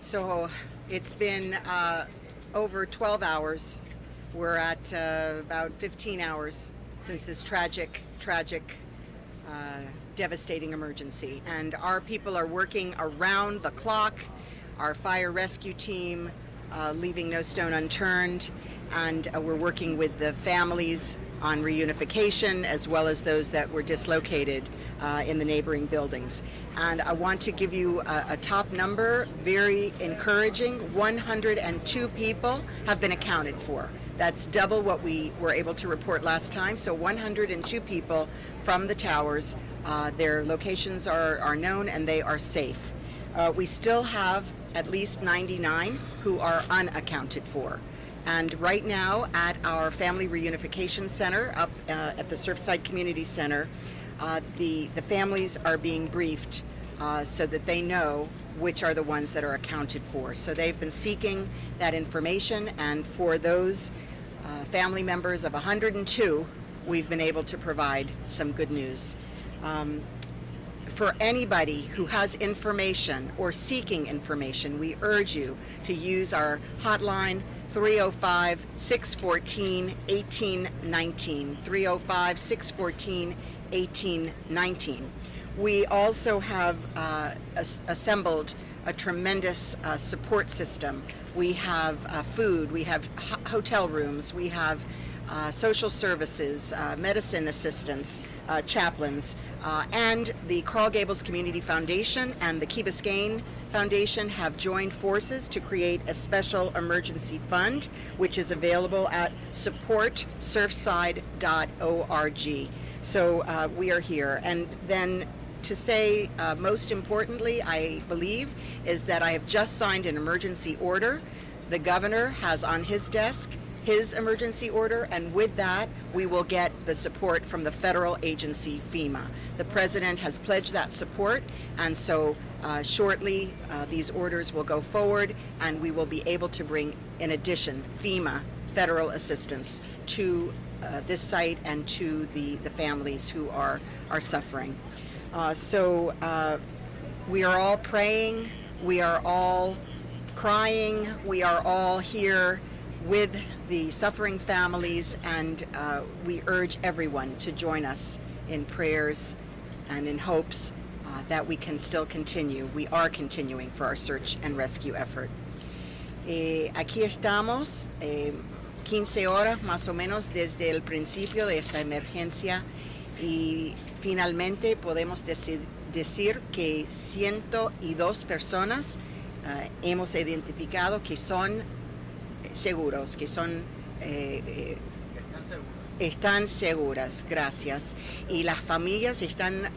So it's been over 12 hours. We're at about 15 hours since this tragic, devastating emergency. And our people are working around the clock. Our fire rescue team leaving no stone unturned. And we're working with the families on reunification as well as those that were dislocated in the neighboring buildings. And I want to give you a top number, very encouraging. 102 people have been accounted for. That's double what we were able to report last time. So 102 people from the towers, their locations are known and they are safe. We still have at least 99 who are unaccounted for. And right now at our Family Reunification Center up at the Surfside Community Center, the families are being briefed so that they know which are the ones that are accounted for. So they've been seeking that information, and for those family members of 102, we've been able to provide some good news. For anybody who has information or seeking information, we urge you to use our hotline 305-614-1819, 305-614-1819. We also have assembled a tremendous support system. We have food, we have hotel rooms, we have social services, medicine assistants, chaplains, and the Coral Gables Community Foundation and the Key Biscayne Foundation have joined forces to create a special emergency fund, which is available at supportsurfside.org. So we are here. And then to say, most importantly, I believe, is that I have just signed an emergency order. The governor has on his desk his emergency order, and with that, we will get the support from the federal agency FEMA. The president has pledged that support, and so shortly these orders will go forward, and we will be able to bring, in addition, FEMA federal assistance to this site and to the families who are suffering. So we are all praying, we are all crying, we are all here with the suffering families, and we urge everyone to join us in prayers and in hopes that we can still continue. We are continuing for our search and rescue effort. Aquí estamos, 15 horas más o menos desde el principio de esta emergencia, y finalmente podemos decir que 102 personas hemos identificado que son seguros, que son están seguras, gracias. Y las familias están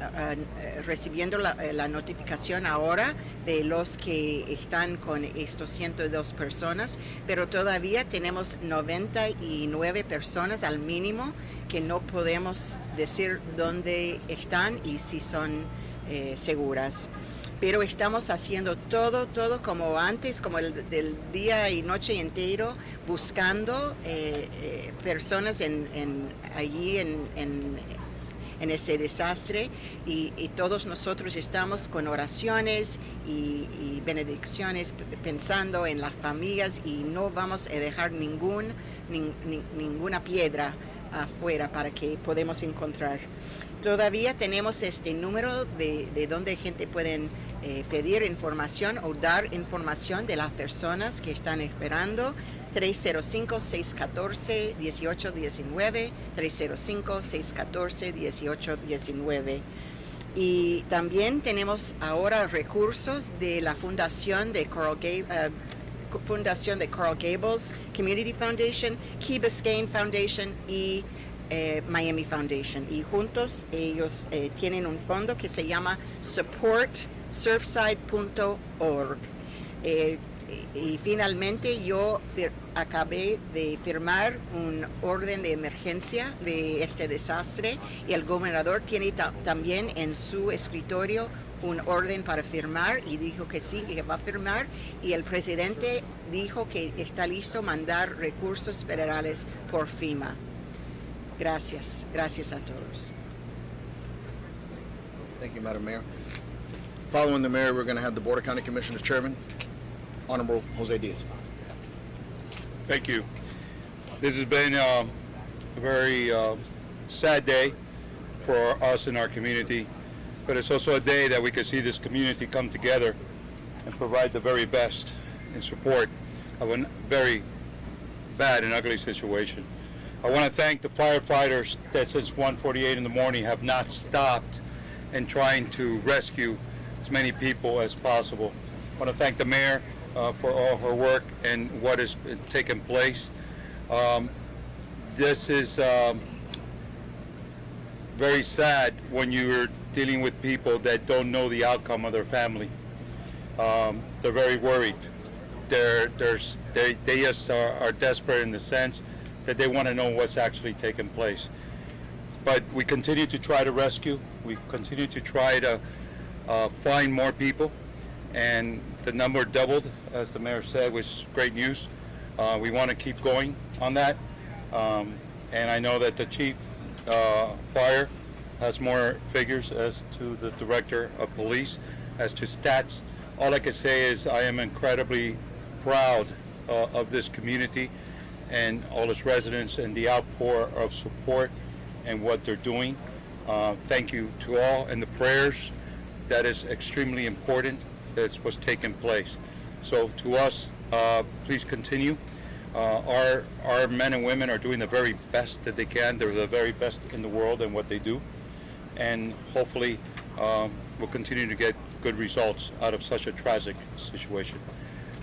recibiendo la notificación ahora de los que están con estos 102 personas, pero todavía tenemos 99 personas al mínimo que no podemos decir dónde están y si son seguras. Pero estamos haciendo todo como antes, como del día y noche entero, buscando personas allí en ese desastre, y todos nosotros estamos con oraciones y benedicciones pensando en las familias, y no vamos a dejar ninguna piedra afuera para que podamos encontrar. Todavía tenemos este número de donde gente pueden pedir información o dar información de las personas que están esperando. 305-614-1819, 305-614-1819. Y también tenemos ahora recursos de la Fundación de Coral Gables Community Foundation, Key Biscayne Foundation y Miami Foundation, y juntos ellos tienen un fondo que se llama supportsurfside.org. Y finalmente yo acabé de firmar un orden de emergencia de este desastre, y el gobernador tiene también en su escritorio un orden para firmar, y dijo que sí, que va a firmar, y el presidente dijo que está listo a mandar recursos federales por FEMA. Gracias a todos. Thank you, Madam Mayor. Following the Mayor, we're going to have the Board of County Commissioners Chairman. Honorable Jose Diaz. Thank you. This has been a very sad day for us in our community, but it's also a day that we can see this community come together and provide the very best in support of a very bad and ugly situation. I want to thank the firefighters that since 1:48 in the morning have not stopped in trying to rescue as many people as possible. I want to thank the mayor for all her work and what has taken place. This is very sad when you're dealing with people that don't know the outcome of their family. They're very worried. They just are desperate in the sense that they want to know what's actually taking place. But we continue to try to rescue. We continue to try to find more people, and the number doubled, as the mayor said, which is great news. We want to keep going on that, and I know that the chief fire has more figures as to the director of police, as to stats. All I can say is I am incredibly proud of this community and all its residents and the outpour of support and what they're doing. Thank you to all, and the prayers. That is extremely important. That's what's taking place. So to us, please continue. Our men and women are doing the very best that they can. They're the very best in the world in what they do, and hopefully we'll continue to get good results out of such a tragic situation.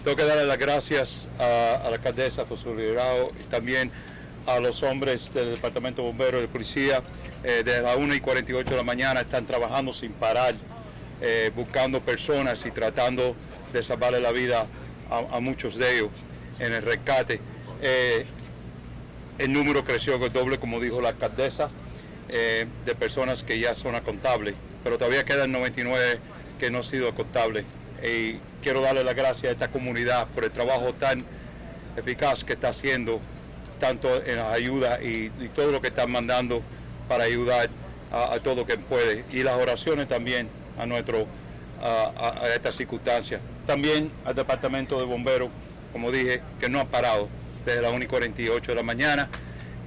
Tengo que darle las gracias a la alcaldesa por su liderazgo y también a los hombres del Departamento de Bomberos y de Policía. Desde las 1:48 de la mañana están trabajando sin parar, buscando personas y tratando de salvarle la vida a muchos de ellos en el rescate. El número creció el doble, como dijo la alcaldesa, de personas que ya son contables, pero todavía quedan 99 que no han sido contables. Y quiero darle las gracias a esta comunidad por el trabajo tan eficaz que está haciendo, tanto en las ayudas y todo lo que están mandando para ayudar a todo lo que puede. Y las oraciones también a estas circunstancias. También al Departamento de Bomberos, como dije, que no han parado desde las 1:48 de la mañana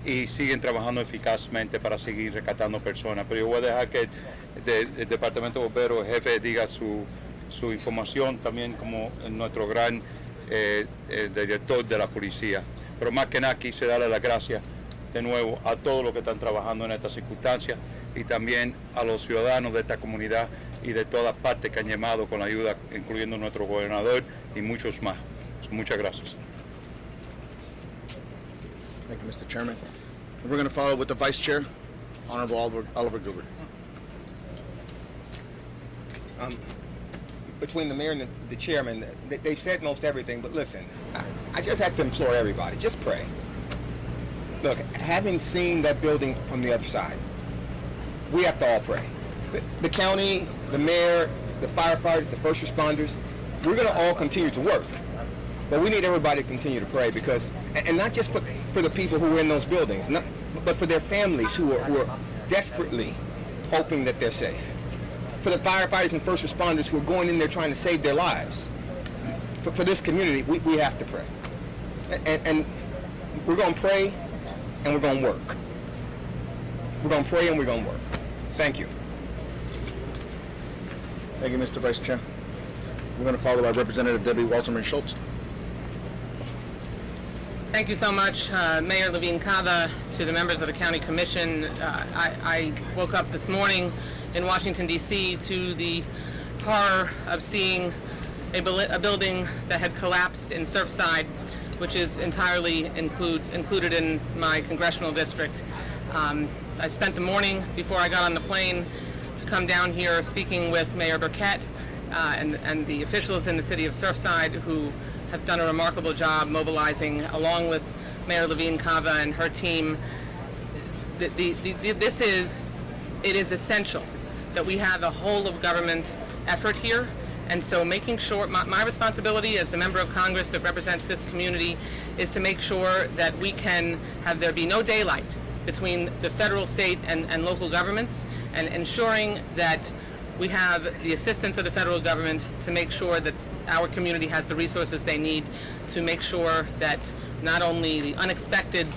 y siguen trabajando eficazmente para seguir rescatando personas. Pero yo voy a dejar que el Departamento de Bomberos, el jefe, diga su información, también como nuestro gran director de la policía. Pero más que nada quise darle las gracias de nuevo a todos los que están trabajando en estas circunstancias y también a los ciudadanos de esta comunidad y de todas partes que han llamado con la ayuda, incluyendo nuestro gobernador y muchos más. Muchas gracias. Thank you, Mr. Chairman. And we're going to follow with the Vice Chair, Honorable Oliver Gilbert. Between the mayor and the chairman, they've said most everything, but listen, I just have to implore everybody, just pray. Look, having seen that building from the other side, we have to all pray. The county, the mayor, the firefighters, the first responders, we're going to all continue to work. But we need everybody to continue to pray because, and not just for the people who are in those buildings, but for their families who are desperately hoping that they're safe. For the firefighters and first responders who are going in there trying to save their lives. For this community, we have to pray. And we're going to pray and we're going to work. We're going to pray and we're going to work. Thank you. Thank you, Mr. Vice Chair. We're going to follow by Representative Debbie Wasserman-Schultz. Thank you so much, Mayor Levine Cava, to the members of the County Commission. I woke up this morning in Washington, D.C. to the horror of seeing a building that had collapsed in Surfside, which is entirely included in my congressional district. I spent the morning before I got on the plane to come down here speaking with Mayor Burkett and the officials in the city of Surfside who have done a remarkable job mobilizing, along with Mayor Levine Cava and her team. It is essential that we have a whole of government effort here, and so making sure, my responsibility as the member of Congress that represents this community is to make sure that we can have there be no daylight between the federal, state, and local governments, and ensuring that we have the assistance of the federal government to make sure that our community has the resources they need to make sure that not only the unexpected,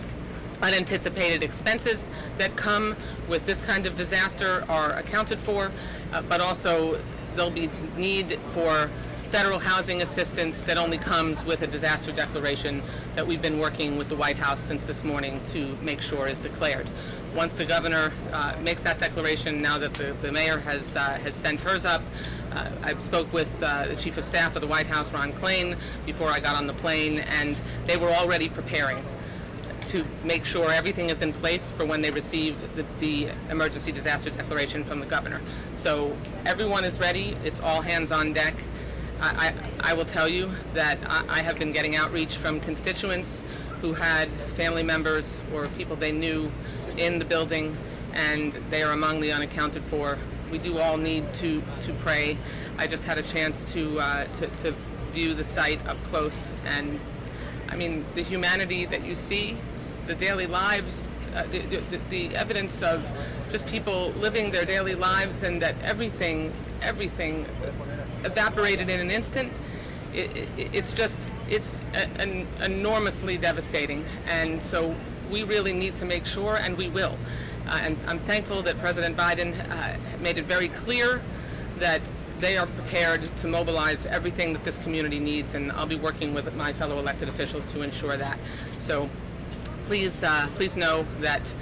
unanticipated expenses that come with this kind of disaster are accounted for, but also there'll be need for federal housing assistance that only comes with a disaster declaration that we've been working with the White House since this morning to make sure is declared. Once the governor makes that declaration, now that the mayor has sent hers up, I spoke with the Chief of Staff of the White House, Ron Klain, before I got on the plane, and they were already preparing to make sure everything is in place for when they receive the emergency disaster declaration from the governor. So everyone is ready. It's all hands on deck. I will tell you that I have been getting outreach from constituents who had family members or people they knew in the building, and they are among the unaccounted for. We do all need to pray. I just had a chance to view the site up close, and I mean, the humanity that you see, the daily lives, the evidence of just people living their daily lives, and that everything evaporated in an instant. It's enormously devastating, and so we really need to make sure, and we will. And I'm thankful that President Biden made it very clear that they are prepared to mobilize everything that this community needs, and I'll be working with my fellow elected officials to ensure that. So please know that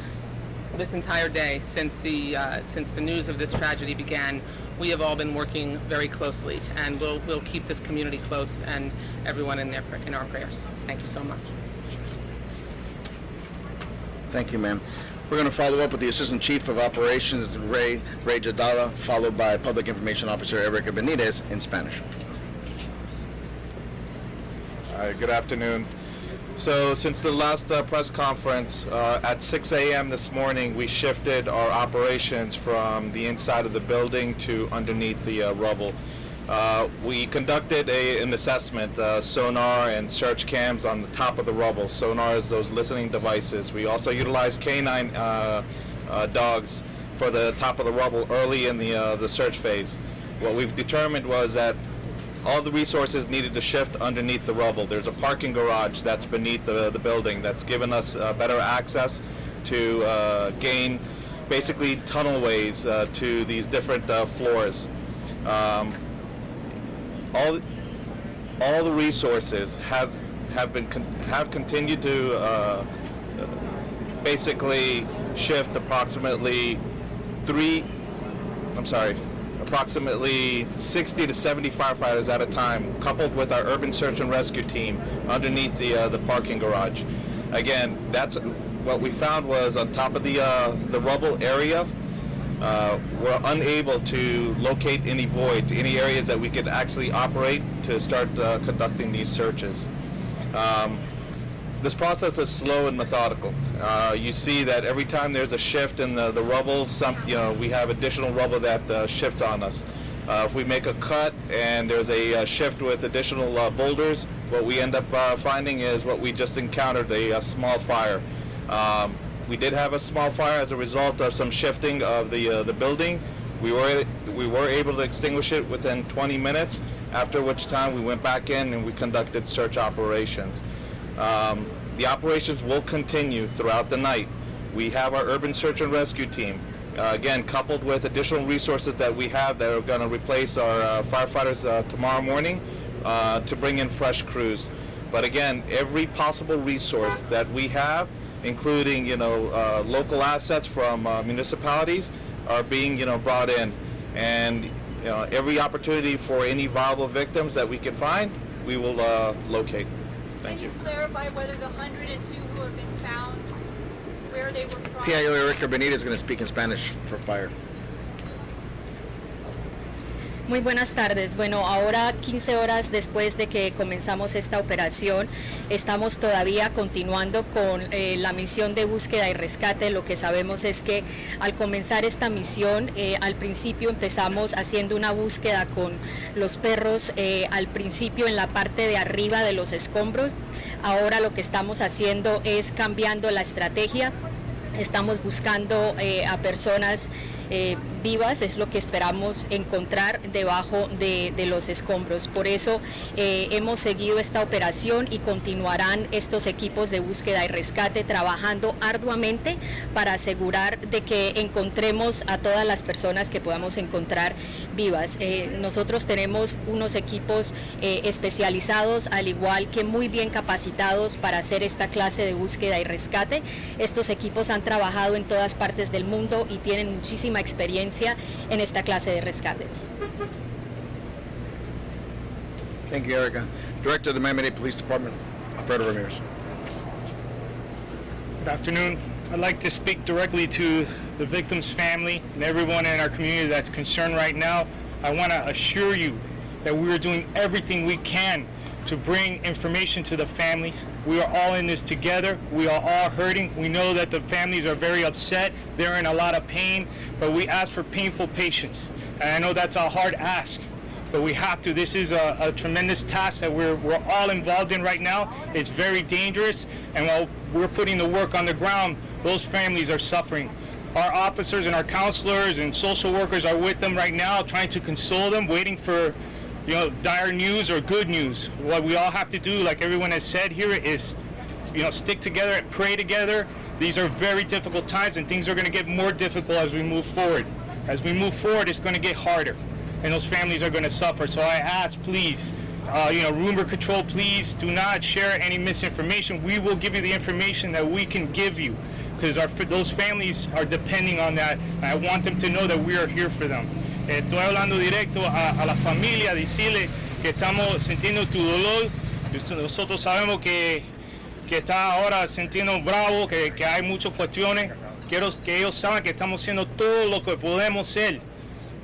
this entire day, since the news of this tragedy began, we have all been working very closely, and we'll keep this community close and everyone in our prayers. Thank you so much. Thank you, ma'am. We're going to follow up with the Assistant Chief of Operations, Ray Jadala, followed by Public Information Officer Erica Benitez in Spanish. Good afternoon. So since the last press conference at 6 a.m. this morning, we shifted our operations from the inside of the building to underneath the rubble. We conducted an assessment, sonar and search cams on the top of the rubble. Sonar is those listening devices. We also utilized canine dogs for the top of the rubble early in the search phase. What we've determined was that all the resources needed to shift underneath the rubble. There's a parking garage that's beneath the building that's given us better access to gain basically tunnelways to these different floors. All the resources have continued to basically shift approximately 60 to 70 firefighters at a time, coupled with our urban search and rescue team underneath the parking garage. Again, that's what we found was on top of the rubble area. We're unable to locate any voids, any areas that we could actually operate to start conducting these searches. This process is slow and methodical. You see that every time there's a shift in the rubble, we have additional rubble that shifts on us. If we make a cut and there's a shift with additional boulders, what we end up finding is what we just encountered, a small fire. We did have a small fire as a result of some shifting of the building. We were able to extinguish it within 20 minutes, after which time we went back in and we conducted search operations. The operations will continue throughout the night. We have our urban search and rescue team, again, coupled with additional resources that we have that are going to replace our firefighters tomorrow morning to bring in fresh crews. But again, every possible resource that we have, including local assets from municipalities, are being brought in, and every opportunity for any viable victims that we can find, we will locate. Thank you. Can you clarify whether the 102 who have been found, where they were from? PIO Erica Benitez is going to speak in Spanish for fire. Muy buenas tardes. Bueno, ahora 15 horas después de que comenzamos esta operación, estamos todavía continuando con la misión de búsqueda y rescate. Lo que sabemos es que al comenzar esta misión, al principio empezamos haciendo una búsqueda con los perros, al principio en la parte de arriba de los escombros. Ahora lo que estamos haciendo es cambiando la estrategia. Estamos buscando a personas vivas es lo que esperamos encontrar debajo de los escombros. Por eso hemos seguido esta operación y continuarán estos equipos de búsqueda y rescate trabajando arduamente para asegurar de que encontremos a todas las personas que podamos encontrar vivas. Nosotros tenemos unos equipos especializados, al igual que muy bien capacitados para hacer esta clase de búsqueda y rescate. Estos equipos han trabajado en todas partes del mundo y tienen muchísima experiencia en esta clase de rescates. Thank you, Erica. Director of the Miami-Dade Police Department, Alfredo Ramirez. Good afternoon. I'd like to speak directly to the victim's family and everyone in our community that's concerned right now. I want to assure you that we are doing everything we can to bring information to the families. We are all in this together. We are all hurting. We know that the families are very upset. They're in a lot of pain, but we ask for painful patience. And I know that's a hard ask, but we have to. This is a tremendous task that we're all involved in right now. It's very dangerous, and while we're putting the work on the ground, those families are suffering. Our officers and our counselors and social workers are with them right now, trying to console them, waiting for dire news or good news. What we all have to do, like everyone has said here, is stick together and pray together. These are very difficult times, and things are going to get more difficult as we move forward. As we move forward, it's going to get harder, and those families are going to suffer. So I ask, please, rumor control, please do not share any misinformation. We will give you the information that we can give you, because those families are depending on that. I want them to know that we are here for them. Estoy hablando directo a la familia, decirle que estamos sintiendo tu dolor. Nosotros sabemos que está ahora sintiendo bravo, que hay muchas cuestiones. Quiero que ellos saben que estamos haciendo todo lo que podemos hacer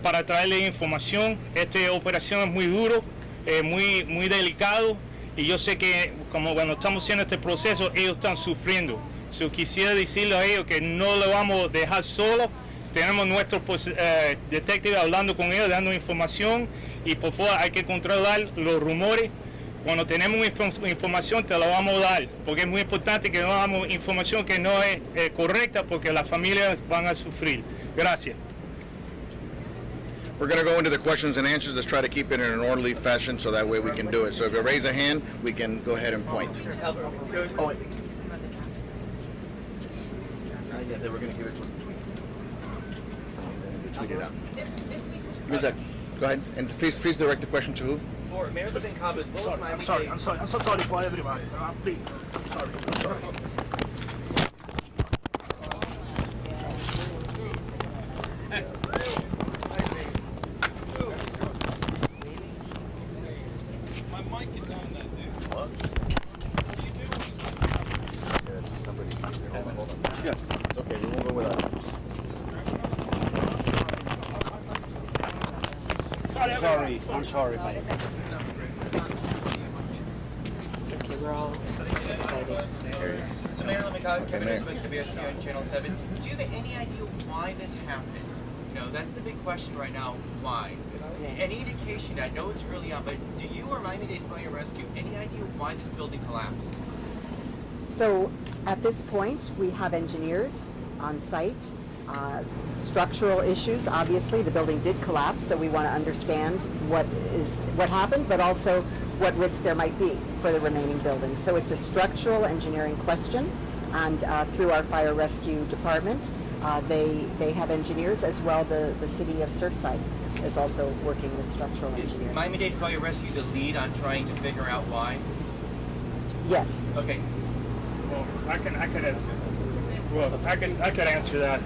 para traerle información. Esta operación es muy duro, muy delicado, y yo sé que como cuando estamos haciendo este proceso, ellos están sufriendo. So, quisiera decirle a ellos que no le vamos a dejar solo. Tenemos nuestros detectives hablando con ellos, dando información, y por favor hay que controlar los rumores. Cuando tenemos información te la vamos a dar, porque es muy importante que no damos información que no es correcta, porque las familias van a sufrir. Gracias. We're going to go into the questions and answers. Let's try to keep it in an orderly fashion so that way we can do it. So if you raise a hand, we can go ahead and point. Oh, wait. Yeah, they were going to give it to him. Tweet it out. Give me a sec. Go ahead. And please direct the question to who? For Mayor Living Cobb as well as Miami-Dade. I'm so sorry for everybody. Please, I'm sorry. My mic is on that dude. What? What are you doing? Yeah, I see somebody. Hold on. Yes. It's okay. We won't go without it. Sorry, I'm sorry, buddy. It's okay, we're all excited. So Mayor Living Cobb, Kevin Mayor. Isbeck, WSC on Channel 7. Do you have any idea why this happened? That's the big question right now. Why? Yes. Any indication? I know it's early on, but do you or Miami-Dade Fire and Rescue any idea why this building collapsed? So at this point, we have engineers on site. Structural issues, obviously, the building did collapse, so we want to understand what happened, but also what risk there might be for the remaining buildings. So it's a structural engineering question, and through our fire rescue department, they have engineers as well. The city of Surfside is also working with structural Is engineers. Miami-Dade Fire Rescue the lead on trying to figure out why? Yes. Okay. Well, I could answer that.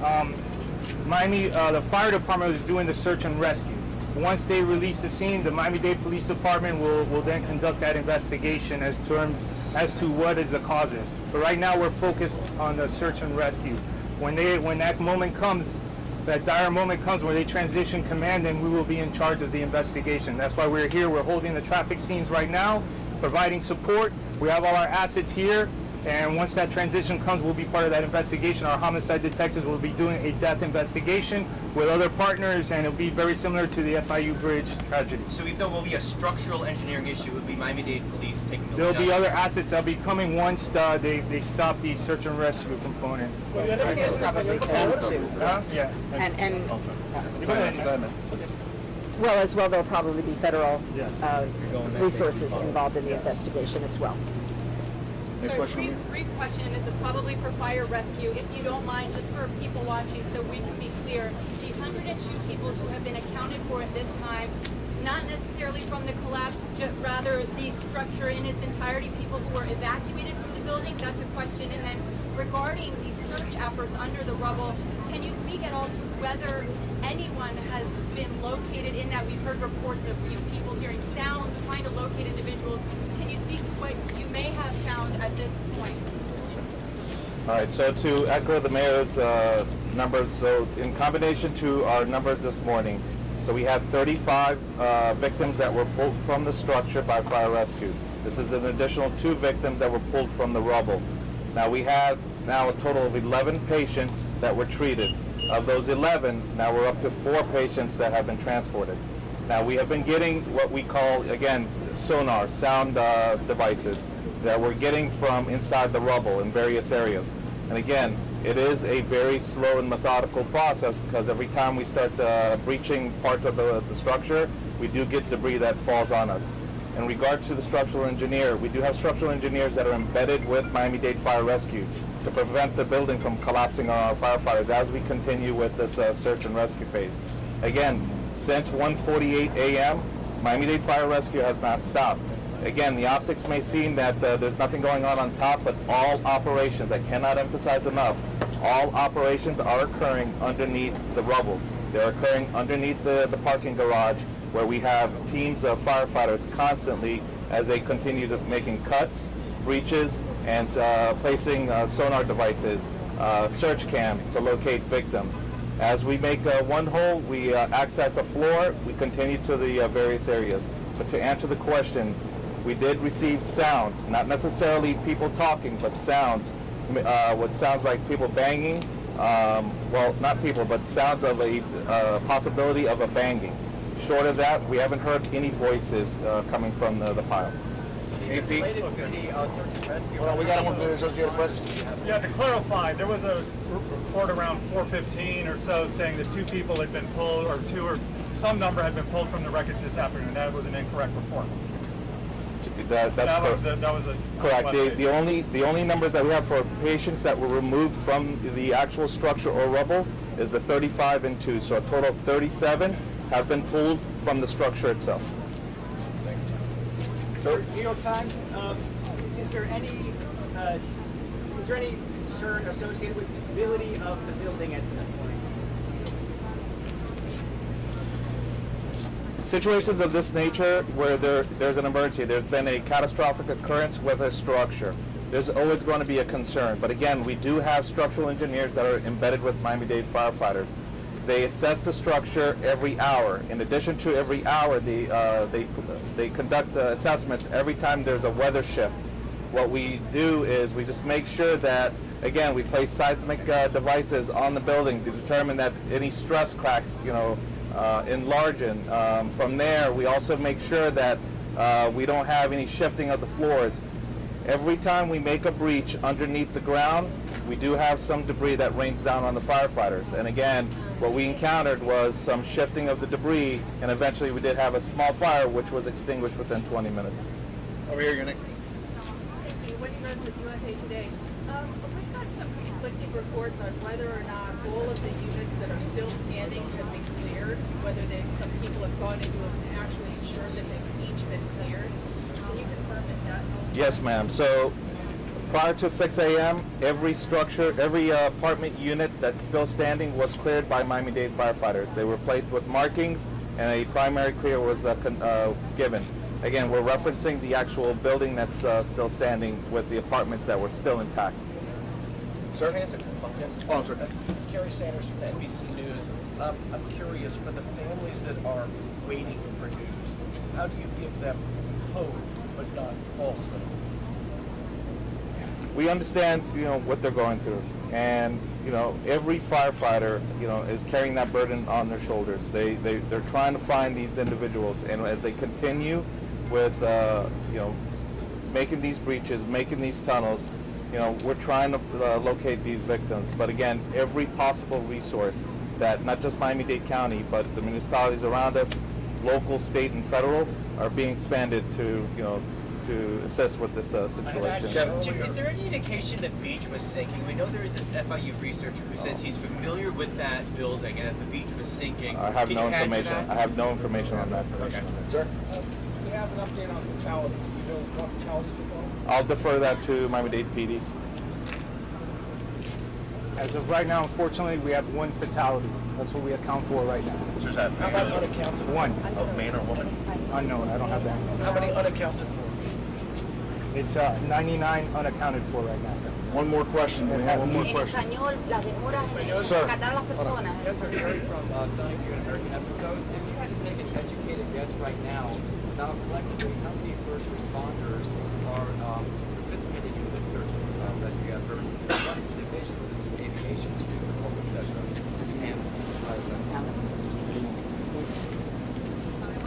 The fire department is doing the search and rescue. Once they release the scene, the Miami-Dade Police Department will then conduct that investigation as to what is the causes. But right now we're focused on the search and rescue. When that moment comes, that dire moment comes where they transition command, then we will be in charge of the investigation. That's why we're here. We're holding the traffic scenes right now, providing support. We have all our assets here. And once that transition comes, we'll be part of that investigation. Our homicide detectives will be doing a death investigation with other partners, and it'll be very similar to the FIU Bridge tragedy. So even though it will be a structural engineering issue, it would be Miami-Dade police taking the lead There'll be on other this. assets that'll be coming once they stop the search and rescue component. Huh? Yeah. And Go ahead, man. well, as well, there'll probably be federal resources involved in the investigation as well. Next So question. brief question, and this is probably for fire rescue, if you don't mind, just for people watching, so we can be clear. The 102 people who have been accounted for at this time, not necessarily from the collapse, rather the structure in its entirety, people who were evacuated from the building, that's a question. And then regarding the search efforts under the rubble, can you speak at all to whether anyone has been located in that? We've heard reports of people hearing sounds, trying to locate individuals. Can you speak to what you may have found at this point? All right, so to echo the mayor's numbers, so in combination to our numbers this morning, so we had 35 victims that were pulled from the structure by fire rescue. This is an additional 2 victims that were pulled from the rubble. Now we have now a total of 11 patients that were treated. Of those 11, now we're up to 4 patients that have been transported. Now we have been getting what we call, again, sonar, sound devices that we're getting from inside the rubble in various areas. And again, it is a very slow and methodical process because every time we start breaching parts of the structure, we do get debris that falls on us. In regards to the structural engineer, we do have structural engineers that are embedded with Miami-Dade Fire Rescue to prevent the building from collapsing on our firefighters as we continue with this search and rescue phase. Again, since 1:48 a.m., Miami-Dade Fire Rescue has not stopped. Again, the optics may seem that there's nothing going on top, but all operations, I cannot emphasize enough, all operations are occurring underneath the rubble. They're occurring underneath the parking garage, where we have teams of firefighters constantly as they continue to making cuts, breaches, and placing sonar devices, search cams to locate victims. As we make one hole, we access a floor, we continue to the various areas. But to answer the question, we did receive sounds, not necessarily people talking, but sounds, what sounds like people banging, well, not people, but sounds of a possibility of a banging. Short of that, we haven't heard any voices coming from the pile. AP. Hold on, we got one for the Associated Press. Yeah, to clarify, there was a report around 4:15 or so saying that 2 people had been pulled, or 2 or some number had been pulled from the wreckage this afternoon. That was an incorrect report. That's correct. That was a correct. The only numbers that we have for patients that were removed from the actual structure or rubble is the 35 and 2. So a total of 37 have been pulled from the structure itself. New York Times, is there any concern associated with stability of the building at this point? Situations of this nature where there's an emergency, there's been a catastrophic occurrence with a structure, there's always going to be a concern. But again, we do have structural engineers that are embedded with Miami-Dade firefighters. They assess the structure every hour. In addition to every hour, they conduct the assessments every time there's a weather shift. What we do is we just make sure that, again, we place seismic devices on the building to determine that any stress cracks, enlarging. From there, we also make sure that we don't have any shifting of the floors. Every time we make a breach underneath the ground, we do have some debris that rains down on the firefighters. And again, what we encountered was some shifting of the debris, and eventually we did have a small fire which was extinguished within 20 minutes. Over here, you're next. Thank you. Wendy Rhodes with USA Today. We've got some conflicting reports on whether or not all of the units that are still standing have been cleared, whether some people have gone into them and actually ensured that they've each been cleared. Can you confirm if that's... Yes, ma'am. So prior to 6 a.m., every structure, every apartment unit that's still standing was cleared by Miami-Dade firefighters. They were placed with markings, and a primary clear was given. Again, we're referencing the actual building that's still standing with the apartments that were still intact. Sir? Yes. Oh, sir. Kerry Sanders from NBC News. I'm curious, for the families that are waiting for news, how do you give them hope but not false hope? we understand, what they're going through, and every firefighter, is carrying that burden on their shoulders. They're trying to find these individuals, and as they continue with, making these breaches, making these tunnels, we're trying to locate these victims. But again, every possible resource that not just Miami-Dade County, but the municipalities around us, local, state, and federal, are being expanded to assist with this situation. Jim, is there any indication the beach was sinking? We know there is this FIU researcher who says he's familiar with that building and that the beach was sinking. I have Can no you add to information. that? I have no information on that. Okay. Sir? Do you have an update on fatalities? Do you know what fatalities are going? I'll defer that to Miami-Dade PD. As of right now, unfortunately, we have one fatality. That's what we account for right now. How about unaccounted? One. Man or woman? Unknown. I don't have that. How many unaccounted for? It's 99 unaccounted for right now. One more question. We have one more question. Sir. Yes, sir. Eric from Sonic View and American Episodes. If you had to take an educated guess right now, now collectively, how many first responders are participating in this search and rescue effort? What divisions in this aviation, street, etc. And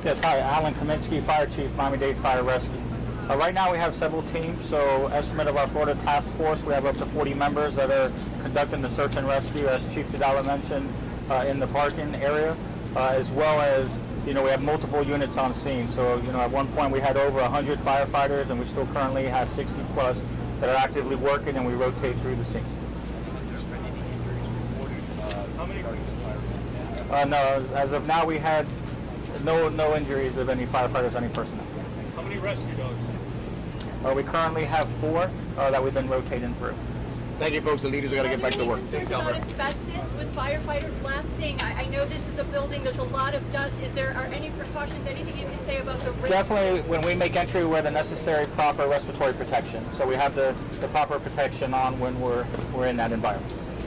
Yes, hi, Alan Kaminsky, Fire Chief, Miami-Dade Fire Rescue. Right now we have several teams, so estimate of our Florida task force, we have up to 40 members that are conducting the search and rescue, as Chief Jadala mentioned, in the parking area, as well as, we have multiple units on scene. So, at one point we had over 100 firefighters, and we still currently have 60 plus that are actively working, and we rotate through the scene. How many No, as of now we had no injuries of any firefighters, any personnel. How many rescue dogs? We currently have 4 that we've been rotating through. Thank you, folks. The leaders are going to get back to work. Concerns about asbestos with firefighters? Last thing, I know this is a building, there's a lot of dust. Are any precautions, anything you can say about the risk? Definitely, when we make entry, wear the necessary proper respiratory protection. So we have the proper protection on when we're in that environment.